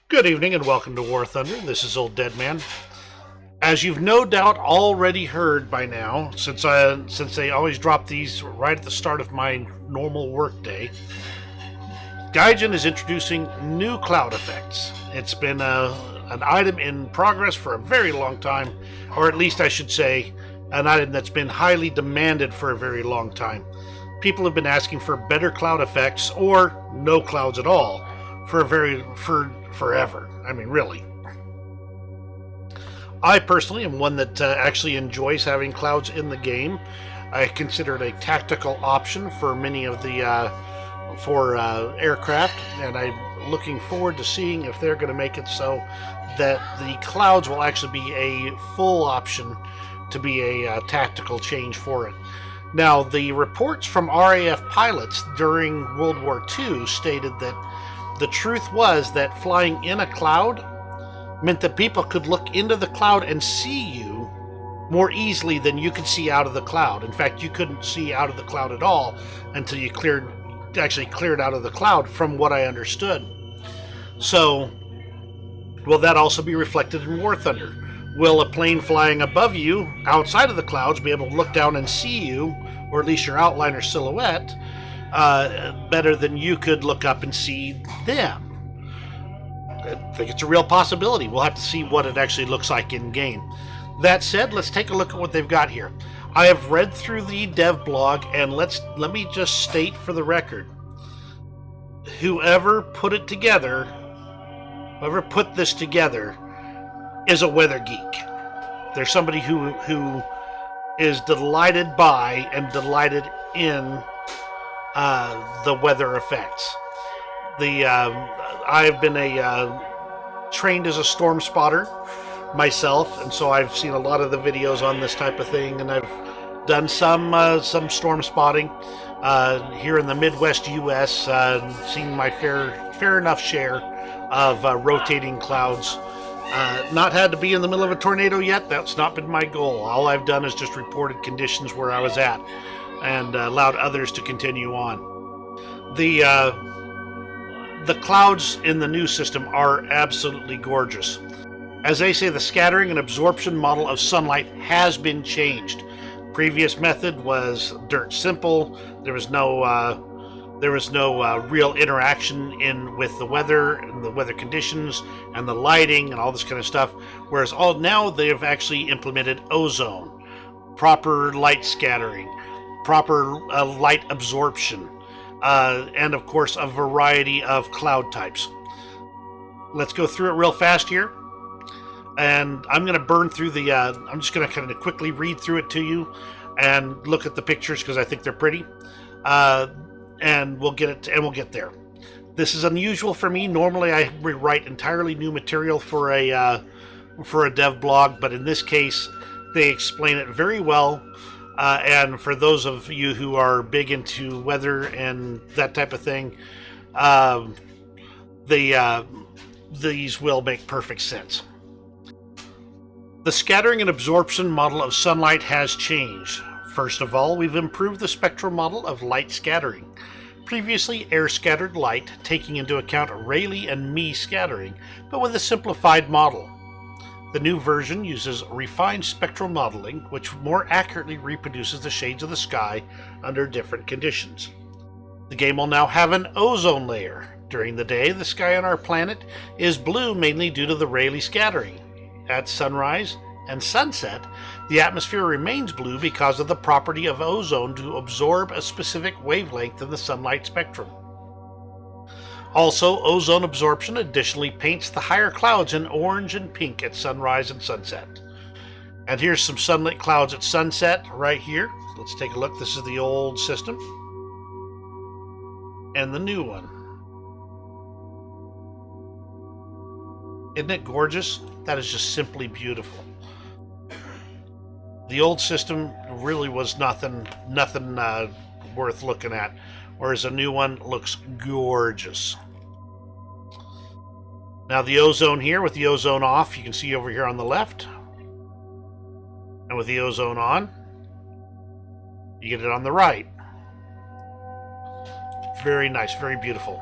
Good evening and welcome to War Thunder. This is Old Dead Man. As you've no doubt already heard by now, since they always drop these right at the start of my normal workday, Gaijin is introducing new cloud effects. It's been an item in progress for a very long time, or at least I should say, an item that's been highly demanded for a very long time. People have been asking for better cloud effects or no clouds at all for forever. I mean, really. I personally am one that actually enjoys having clouds in the game. I consider it a tactical option for many of the aircraft, and I'm looking forward to seeing if they're going to make it so that the clouds will actually be a full option to be a tactical change for it. Now, the reports from RAF pilots during World War II stated that the truth was that flying in a cloud meant that people could look into the cloud and see you more easily than you could see out of the cloud. In fact, you couldn't see out of the cloud at all until you cleared out of the cloud, from what I understood. So, will that also be reflected in War Thunder? Will a plane flying above you outside of the clouds be able to look down and see you, or at least your outline or silhouette, better than you could look up and see them? I think it's a real possibility. We'll have to see what it actually looks like in game. That said, let's take a look at what they've got here. I have read through the Devblog, and let me just state for the record: whoever put this together, is a weather geek. There's somebody who is delighted by and delighted in the weather effects. I've been trained as a storm spotter myself, and so I've seen a lot of the videos on this type of thing, and I've done some storm spotting here in the Midwest U.S. Seen my fair enough share of rotating clouds. Not had to be in the middle of a tornado yet. That's not been my goal. All I've done is just reported conditions where I was at, and allowed others to continue on. The clouds in the new system are absolutely gorgeous. As they say, the scattering and absorption model of sunlight has been changed. Previous method was dirt simple. There was no real interaction with the weather and the weather conditions and the lighting and all this kind of stuff. Whereas now they have actually implemented ozone, proper light scattering, proper light absorption, and of course a variety of cloud types. Let's go through it real fast here, and I'm going to burn through I'm just going to kind of quickly read through it to you and look at the pictures because I think they're pretty. And we'll get there. This is unusual for me. Normally I rewrite entirely new material for a Devblog, but in this case they explain it very well. And for those of you who are big into weather and that type of thing, these will make perfect sense. The scattering and absorption model of sunlight has changed. First of all, we've improved the spectral model of light scattering. Previously air-scattered light, taking into account Rayleigh and Mie scattering, but with a simplified model. The new version uses refined spectral modeling, which more accurately reproduces the shades of the sky under different conditions. The game will now have an ozone layer. During the day, the sky on our planet is blue mainly due to the Rayleigh scattering. At sunrise and sunset, the atmosphere remains blue because of the property of ozone to absorb a specific wavelength in the sunlight spectrum. Also, ozone absorption additionally paints the higher clouds in orange and pink at sunrise and sunset. And here's some sunlit clouds at sunset right here. Let's take a look. This is the old system and the new one. Isn't it gorgeous? That is just simply beautiful. The old system really was nothing worth looking at, whereas the new one looks gorgeous. Now the ozone here, with the ozone off, you can see over here on the left, and with the ozone on, you get it on the right. Very nice, very beautiful.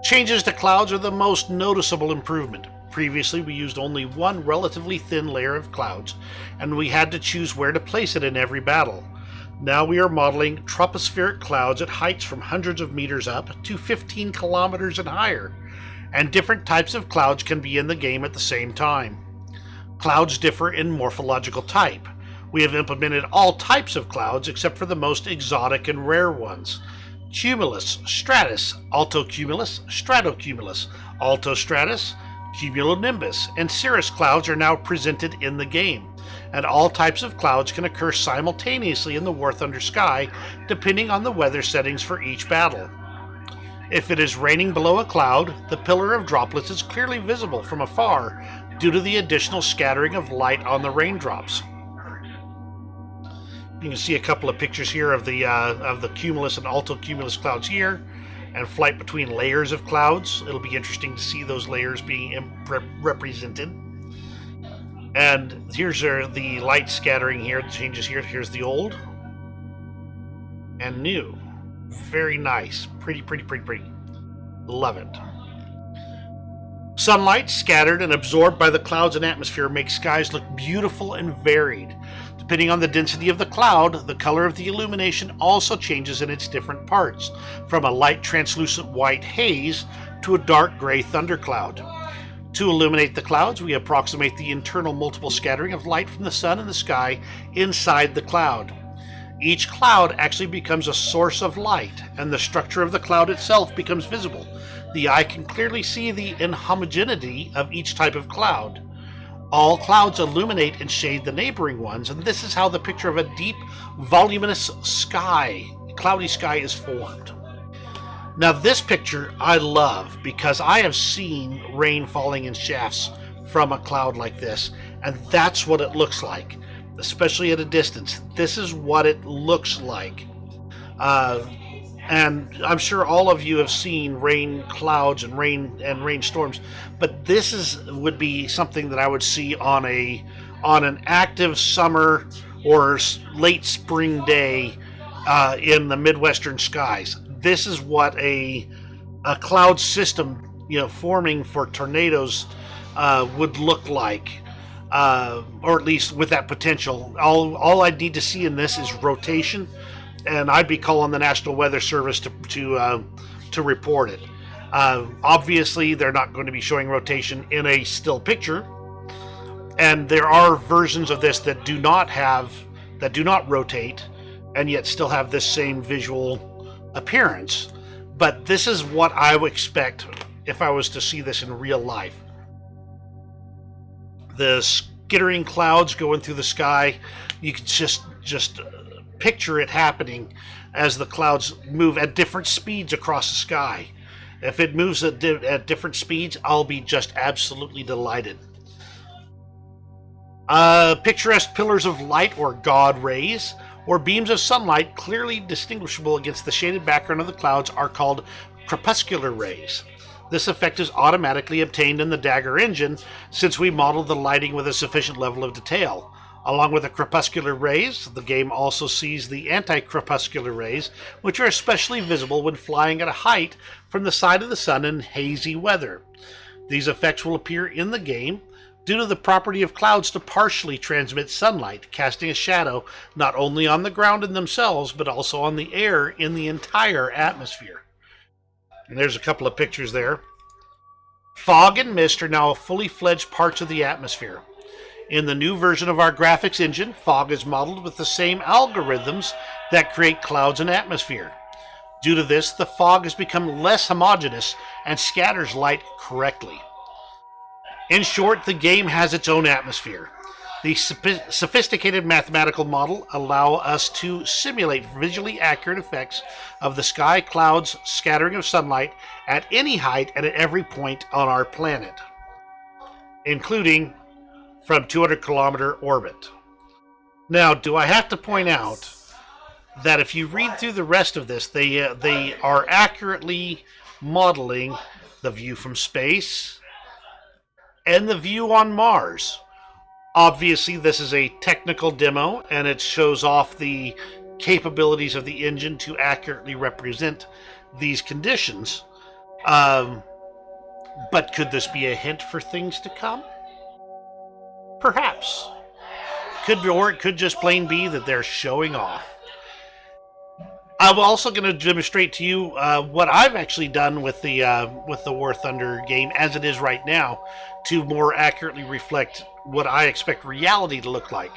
Changes to clouds are the most noticeable improvement. Previously, we used only one relatively thin layer of clouds, and we had to choose where to place it in every battle. Now we are modeling tropospheric clouds at heights from hundreds of meters up to 15 kilometers and higher, and different types of clouds can be in the game at the same time. Clouds differ in morphological type. We have implemented all types of clouds except for the most exotic and rare ones. Cumulus, stratus, altocumulus, stratocumulus, altostratus, cumulonimbus, and cirrus clouds are now presented in the game, and all types of clouds can occur simultaneously in the War Thunder sky depending on the weather settings for each battle. If it is raining below a cloud, the pillar of droplets is clearly visible from afar due to the additional scattering of light on the raindrops. You can see a couple of pictures here of the cumulus and altocumulus clouds here, and flight between layers of clouds. It'll be interesting to see those layers being represented. And here's the light scattering here, the changes here. Here's the old and new. Very nice. Pretty. Love it. Sunlight scattered and absorbed by the clouds and atmosphere makes skies look beautiful and varied. Depending on the density of the cloud, the color of the illumination also changes in its different parts, from a light translucent white haze to a dark gray thundercloud. To illuminate the clouds, we approximate the internal multiple scattering of light from the sun and the sky inside the cloud. Each cloud actually becomes a source of light, and the structure of the cloud itself becomes visible. The eye can clearly see the inhomogeneity of each type of cloud. All clouds illuminate and shade the neighboring ones, and this is how the picture of a deep, voluminous cloudy sky is formed. Now this picture I love because I have seen rain falling in shafts from a cloud like this, and that's what it looks like, especially at a distance. This is what it looks like. And I'm sure all of you have seen rain clouds and rainstorms, but this would be something that I would see on an active summer or late spring day in the Midwestern skies. This is what a cloud system, forming for tornadoes would look like, or at least with that potential. All I need to see in this is rotation, and I'd be calling the National Weather Service to report it. Obviously, they're not going to be showing rotation in a still picture, and there are versions of this that do not rotate, and yet still have this same visual appearance. But this is what I would expect if I was to see this in real life. The skittering clouds going through the sky, you can just picture it happening as the clouds move at different speeds across the sky. If it moves at different speeds, I'll be just absolutely delighted. Picturesque pillars of light, or God rays, or beams of sunlight clearly distinguishable against the shaded background of the clouds are called crepuscular rays. This effect is automatically obtained in the Dagger engine since we modeled the lighting with a sufficient level of detail. Along with the crepuscular rays, the game also sees the anti-crepuscular rays, which are especially visible when flying at a height from the side of the sun in hazy weather. These effects will appear in the game due to the property of clouds to partially transmit sunlight, casting a shadow not only on the ground in themselves, but also on the air in the entire atmosphere. And there's a couple of pictures there. Fog and mist are now fully fledged parts of the atmosphere. In the new version of our graphics engine, fog is modeled with the same algorithms that create clouds and atmosphere. Due to this, the fog has become less homogeneous and scatters light correctly. In short, the game has its own atmosphere. The sophisticated mathematical model allow us to simulate visually accurate effects of the sky, clouds, scattering of sunlight at any height and at every point on our planet, including from 200-kilometer orbit. Now, do I have to point out that if you read through the rest of this, they are accurately modeling the view from space and the view on Mars. Obviously, this is a technical demo, and it shows off the capabilities of the engine to accurately represent these conditions. Um, but could this be a hint for things to come? Perhaps. Could be, or it could just plain be that they're showing off. I'm also going to demonstrate to you what I've actually done with the War Thunder game as it is right now, to more accurately reflect what I expect reality to look like.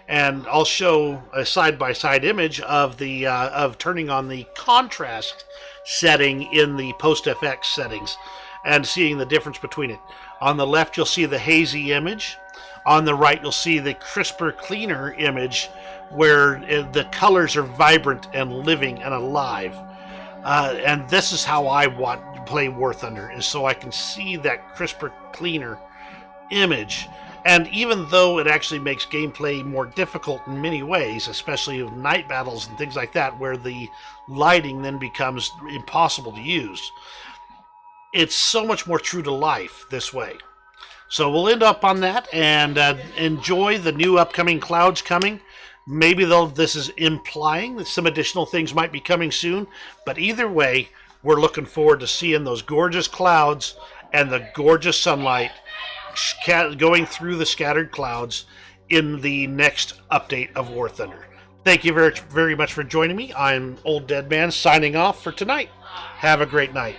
And I'll show a side-by-side image of the of turning on the contrast setting in the post FX settings, and seeing the difference between it. On the left, you'll see the hazy image. On the right, you'll see the crisper, cleaner image where the colors are vibrant and living and alive. And this is how I want to play War Thunder, is so I can see that crisper, cleaner image. And even though it actually makes gameplay more difficult in many ways, especially with night battles and things like that, where the lighting then becomes impossible to use, it's so much more true to life this way. So we'll end up on that and enjoy the new upcoming clouds coming. Maybe this is implying that some additional things might be coming soon, but either way, we're looking forward to seeing those gorgeous clouds and the gorgeous sunlight going through the scattered clouds in the next update of War Thunder. Thank you very, very much for joining me. I'm Old Dead Man signing off for tonight. Have a great night.